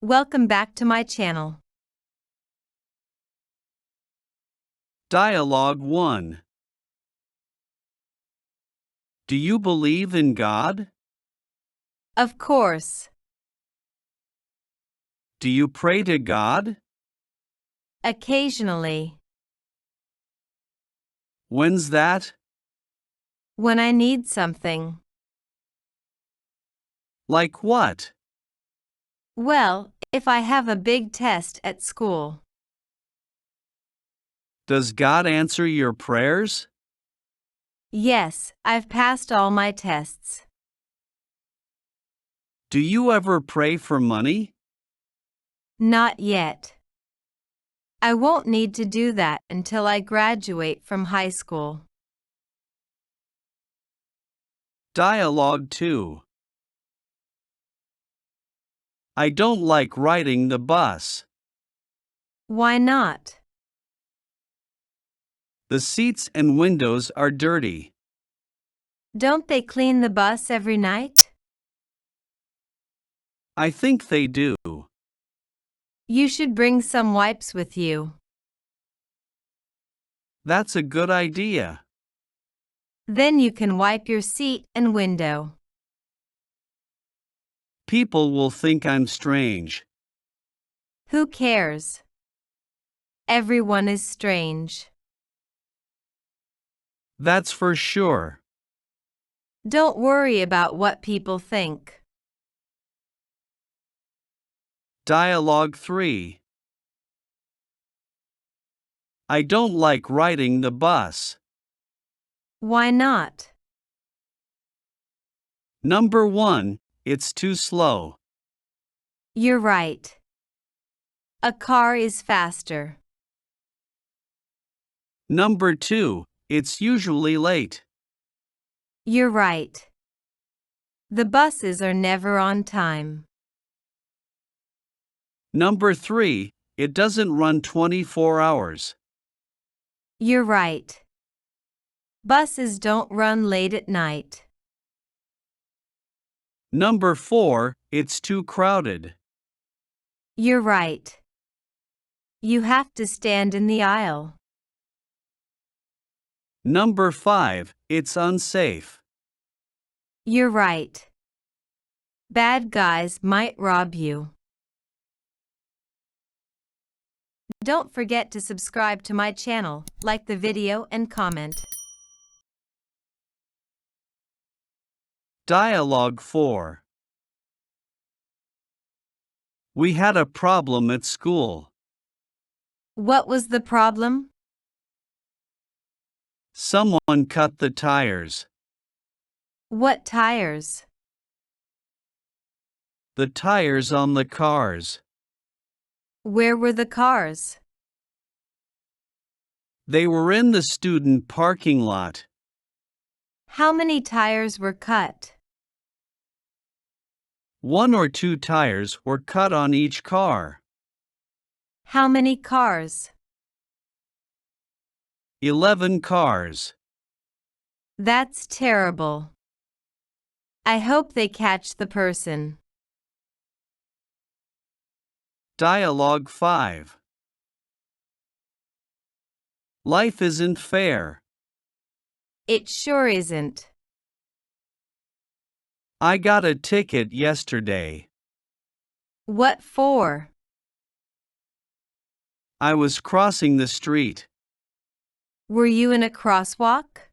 Welcome back to my channel. Dialogue 1. Do you believe in God? Of course. Do you pray to God? Occasionally. When's that? When I need something. Like what? Well, if I have a big test at school. Does God answer your prayers? Yes, I've passed all my tests. Do you ever pray for money? Not yet. I won't need to do that until I graduate from high school. Dialogue 2. I don't like riding the bus. Why not? The seats and windows are dirty. Don't they clean the bus every night? I think they do. You should bring some wipes with you. That's a good idea. Then you can wipe your seat and window. People will think I'm strange. Who cares? Everyone is strange. That's for sure. Don't worry about what people think. Dialogue 3. I don't like riding the bus. Why not? Number 1, it's too slow. You're right. A car is faster. Number 2, it's usually late. You're right. The buses are never on time. Number 3, it doesn't run 24 hours. You're right. Buses don't run late at night. Number 4, it's too crowded. You're right. You have to stand in the aisle. Number 5, it's unsafe. You're right. Bad guys might rob you. Don't forget to subscribe to my channel, like the video and comment. Dialogue 4. We had a problem at school. What was the problem? Someone cut the tires. What tires? The tires on the cars. Where were the cars? They were in the student parking lot. How many tires were cut? 1 or 2 tires were cut on each car. How many cars? 11 cars. That's terrible. I hope they catch the person. Dialogue 5. Life isn't fair. It sure isn't. I got a ticket yesterday. What for? I was crossing the street. Were you in a crosswalk?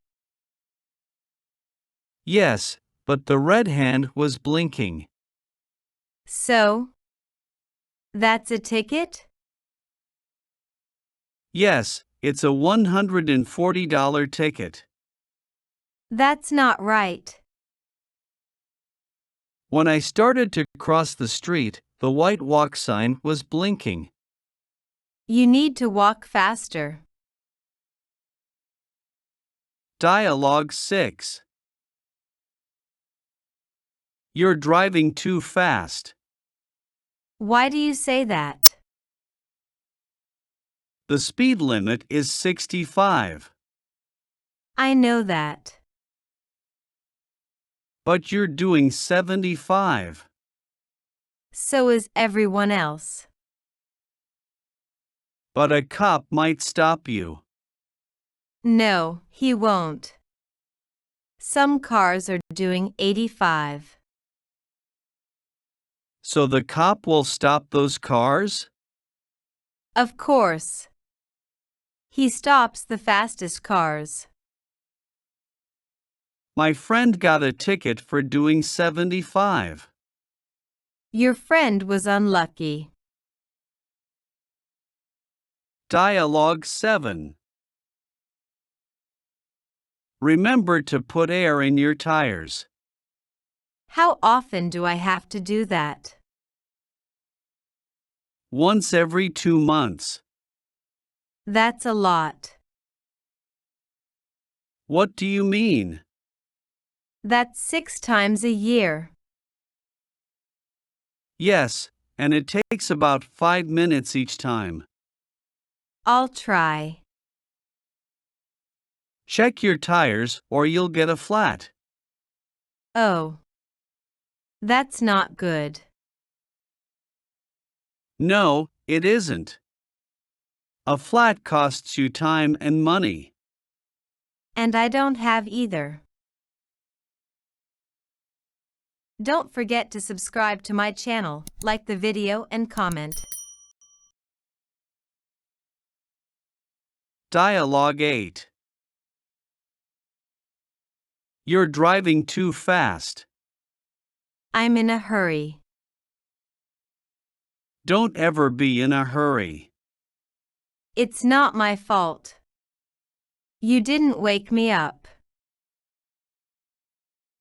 Yes, but the red hand was blinking. So? That's a ticket? Yes, it's a $140 ticket. That's not right. When I started to cross the street, the white walk sign was blinking. You need to walk faster. Dialogue 6. You're driving too fast. Why do you say that? The speed limit is 65. I know that. But you're doing 75. So is everyone else. But a cop might stop you. No, he won't. Some cars are doing 85. So the cop will stop those cars? Of course. He stops the fastest cars. My friend got a ticket for doing 75. Your friend was unlucky. Dialogue 7. Remember to put air in your tires. How often do I have to do that? Once every 2 months. That's a lot. What do you mean? That's 6 times a year. Yes, and it takes about 5 minutes each time. I'll try. Check your tires or you'll get a flat. Oh. That's not good. No, it isn't. A flat costs you time and money. And I don't have either. Don't forget to subscribe to my channel, like the video and comment. Dialogue 8. You're driving too fast. I'm in a hurry. Don't ever be in a hurry. It's not my fault. You didn't wake me up.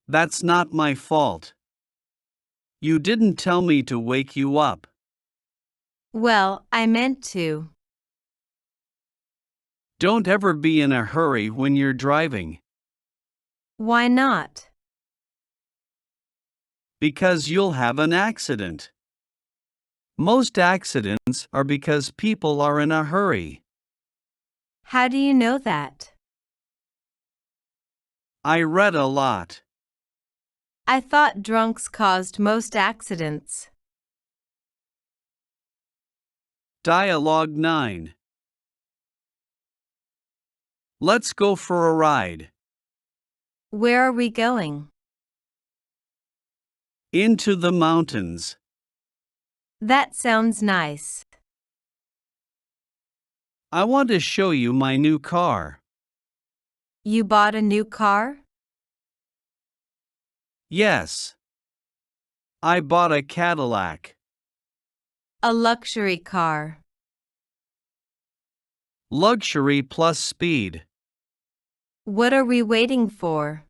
That's not my fault. You didn't tell me to wake you up. Well, I meant to. Don't ever be in a hurry when you're driving. Why not? Because you'll have an accident. Most accidents are because people are in a hurry. How do you know that? I read a lot. I thought drunks caused most accidents. Dialogue 9. Let's go for a ride. Where are we going? Into the mountains. That sounds nice. I want to show you my new car. You bought a new car? Yes. I bought a Cadillac. A luxury car. Luxury plus speed. What are we waiting for?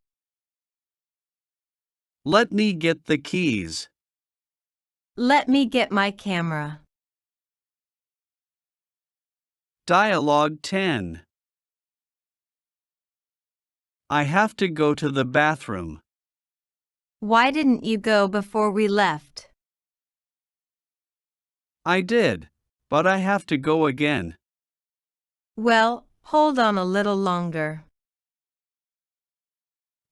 Let me get the keys. Let me get my camera. Dialogue 10. I have to go to the bathroom. Why didn't you go before we left? I did, but I have to go again. Well, hold on a little longer.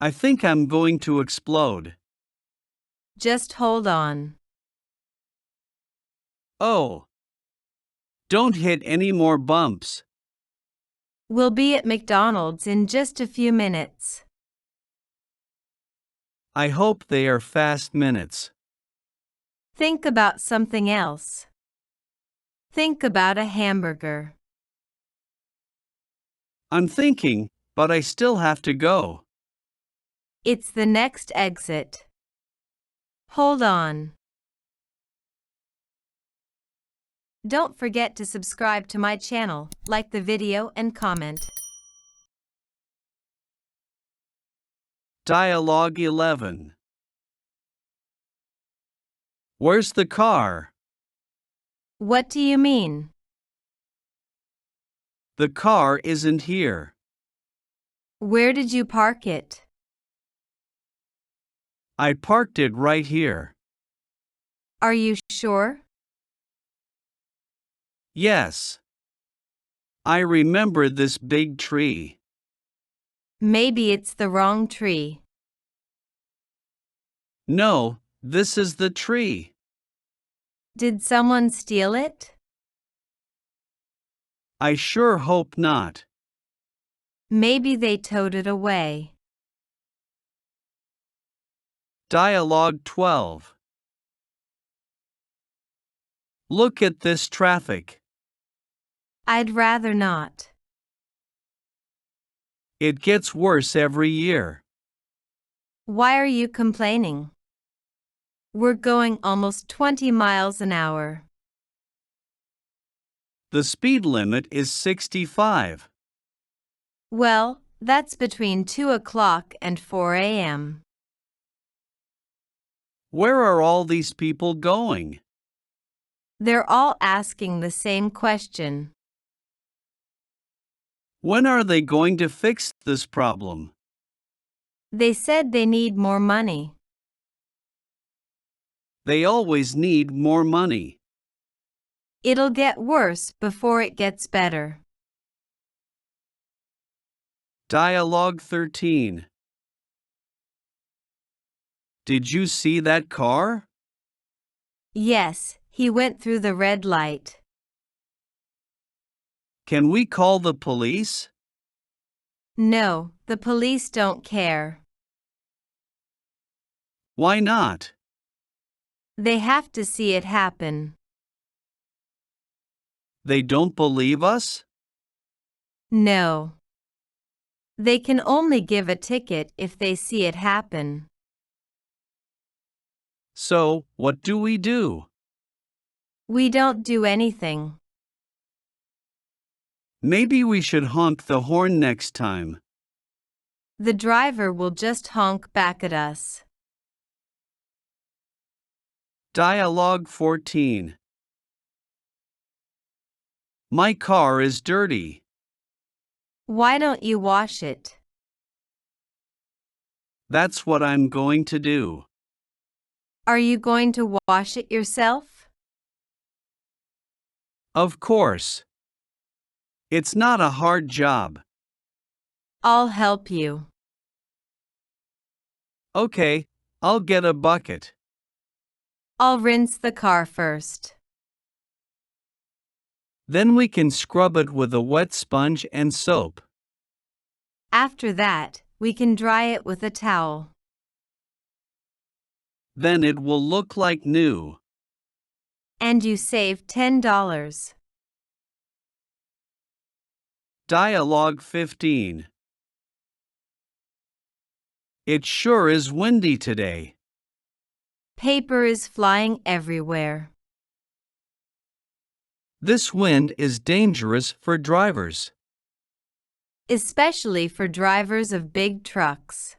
I think I'm going to explode. Just hold on. Oh. Don't hit any more bumps. We'll be at McDonald's in just a few minutes. I hope they are fast minutes. Think about something else. Think about a hamburger. I'm thinking, but I still have to go. It's the next exit. Hold on. Don't forget to subscribe to my channel, like the video and comment. Dialogue 11. Where's the car? What do you mean? The car isn't here. Where did you park it? I parked it right here. Are you sure? Yes. I remember this big tree. Maybe it's the wrong tree. No, this is the tree. Did someone steal it? I sure hope not. Maybe they towed it away. Dialogue 12. Look at this traffic. I'd rather not. It gets worse every year. Why are you complaining? We're going almost 20 miles an hour. The speed limit is 65. Well, that's between 2 o'clock and 4 a.m. Where are all these people going? They're all asking the same question. When are they going to fix this problem? They said they need more money. They always need more money. It'll get worse before it gets better. Dialogue 13. Did you see that car? Yes, he went through the red light. Can we call the police? No, the police don't care. Why not? They have to see it happen. They don't believe us? No. They can only give a ticket if they see it happen. So, what do we do? We don't do anything. Maybe we should honk the horn next time. The driver will just honk back at us. Dialogue 14. My car is dirty. Why don't you wash it? That's what I'm going to do. Are you going to wash it yourself? Of course. It's not a hard job. I'll help you. Okay, I'll get a bucket. I'll rinse the car first. Then we can scrub it with a wet sponge and soap. After that, we can dry it with a towel. Then it will look like new. And you save $10. Dialogue 15. It sure is windy today. Paper is flying everywhere. This wind is dangerous for drivers. Especially for drivers of big trucks.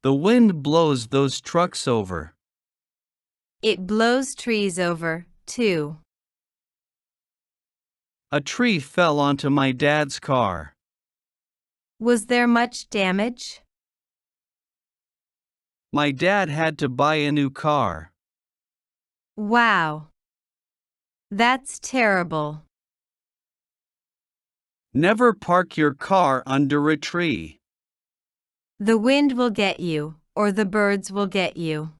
The wind blows those trucks over. It blows trees over, too. A tree fell onto my dad's car. Was there much damage? My dad had to buy a new car. Wow. That's terrible. Never park your car under a tree. The wind will get you, or the birds will get you.